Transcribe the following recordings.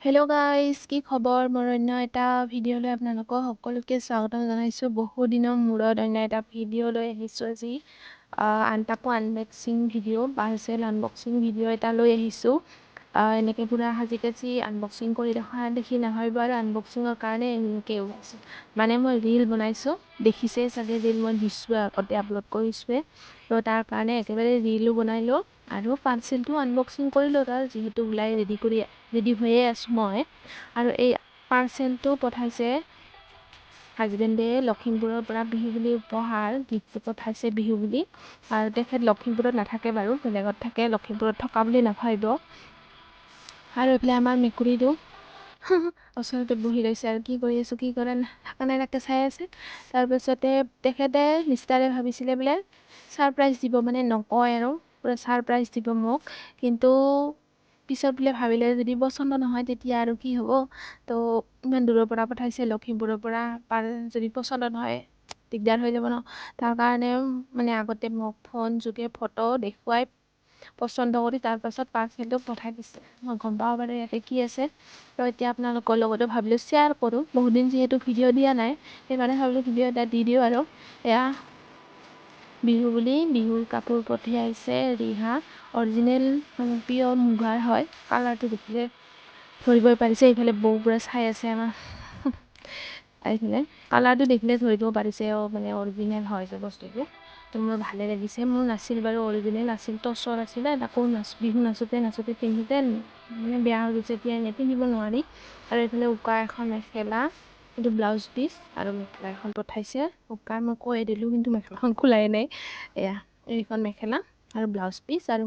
Hello' guys, কি খবৰ? মোৰ অন্য এটা ভিডিঅ'লৈ আপোনালোকক সকলোকে স্বাগতম জনাইছোঁ। বহু দিনৰ মূৰত অন্য এটা ভিডিঅ' লৈ আহিছোঁ আজি। তাকো unboxing video' parcel unboxing video' এটা লৈ আহিছোঁ। এনেকৈ পুৰা সাজি কাচি আনবক্সিং কৰি দেখি নাভাবিব আৰু আনবক্সিঙৰ কাৰণে এনেকৈ ওলাইছোঁ। মানে মই ৰীল বনাইছোঁ, দেখিছেই চাগে ৰীল মই দিছোঁ আগতে আপলোড কৰিছোঁৱে। তো তাৰ কাৰণে একেবাৰে ৰীলো বনাই লওঁ আৰু পাৰ্চেলটো আনবক্সিং কৰি লওঁ। তাৰ যিহেতু ওলাই ৰেডি হৈয়ে আছোঁ মই। আৰু এই পাৰ্চেলটো পঠাইছে হাজবেণ্ডে লখিমপুৰৰ পৰা বিহু বুলি উপহাৰ গিফ্টটো পঠাইছে বিহু বুলি। আৰু তেখেত লখিমপুৰত নাথাকে বাৰু, বেলেগত থাকে। লখিমপুৰত থকা বুলি নাভাবিব। আৰু এইফালে আমাৰ মেকুৰীটো ওচৰতে বহি ৰৈছে আৰু কি কৰি আছোঁ কি কৰা থকা নাই তাকে চাই আছে। তাৰপিছতে তেখেতে নিষ্ঠাৰে ভাবিছিলে বোলে ছাৰপ্ৰাইজ দিব, মানে নকয় আৰু পূৰা ছাৰপ্ৰাইজ দিব মোক। কিন্তু পিছত বোলে ভাবিলে যদি পচন্দ নহয় তেতিয়া আৰু কি হ'ব। তো ইমান দূৰৰ পৰা পঠাইছে লখিমপুৰৰ পৰা, যদি পচন্দ নহয় দিগদাৰ হৈ যাব ন। তাৰ কাৰণে মানে আগতে মোক ফোন যোগে ফটো দেখুৱাই পচন্দ কৰি তাৰপাছত পাৰ্চেলটো পঠাই দিছে। মই গম পাওঁ বাৰু ইয়াতে কি আছে। তো এতিয়া আপোনালোকৰ লগতো ভাবিলোঁ শ্বেয়াৰ কৰোঁ। বহুদিন যিহেতু ভিডিঅ' দিয়া নাই, সেইকাৰণে ভাবিলোঁ ভিডিঅ' এটা দি দিওঁ। আৰু এয়া বিহু বুলি বিহুৰ কাপোৰ পঠিয়াইছে ৰিহা। অৰিজিনেল পিয়ৰ মুগাৰ হয়। কালাৰটো দেখিলে ধৰিবই পাৰিছে। এইফালে বৌ পুৰা চাই আছে আমাৰ এইফালে কালাৰটো দেখিলে ধৰিব পাৰিছে মানে অৰিজিনেল হয় যে বস্তুটো। তো মোৰ ভালে লাগিছে। মোৰ নাছিল বাৰু, অৰিজিনেল আছিল, টচৰ আছিলে। তাকো বিহু নাচোঁতে পিন্ধোতে মানে বেয়া হৈ গৈছে, এতিয়া এনেই পিন্ধিব নোৱাৰি। আৰু এইফালে উকা এখন মেখেলা, এইটো ব্লাউজ পিচ আৰু মেখেলা এখন পঠাইছে। উকা মই কৈয়ে দিলোঁ, কিন্তু মেখেলাখন খোলাই নাই। এইখন মেখেলা আৰু ব্লাউজ পিচ আৰু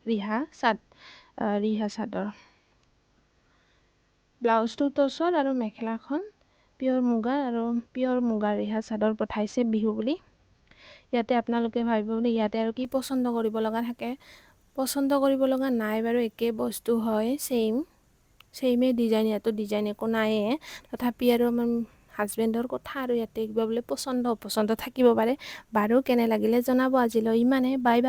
ৰিহা চাদৰ। ব্লাউজটো টচৰ আৰু মেখেলাখন পিয়ৰ মুগাৰ ৰিহা চাদৰ পঠাইছে বিহু বুলি। ইয়াতে আপোনালোকে ভাবিব বুলি ইয়াতে আৰু কি পচন্দ কৰিব লগা থাকে। পচন্দ কৰিব লগা নাই বাৰু, একে বস্তু হয়, ছেইমে ডিজাইন। ইয়াতো ডিজাইন একো নাইয়ে। তথাপি আৰু আমাৰ হাজবেণ্ডৰ কথা আৰু ইয়াতে কিবা বোলে পচন্দ অপচন্দ থাকিব পাৰে। বাৰু কেনে লাগিলে জনাব। আজিলৈ ইমানে, বাই বাই।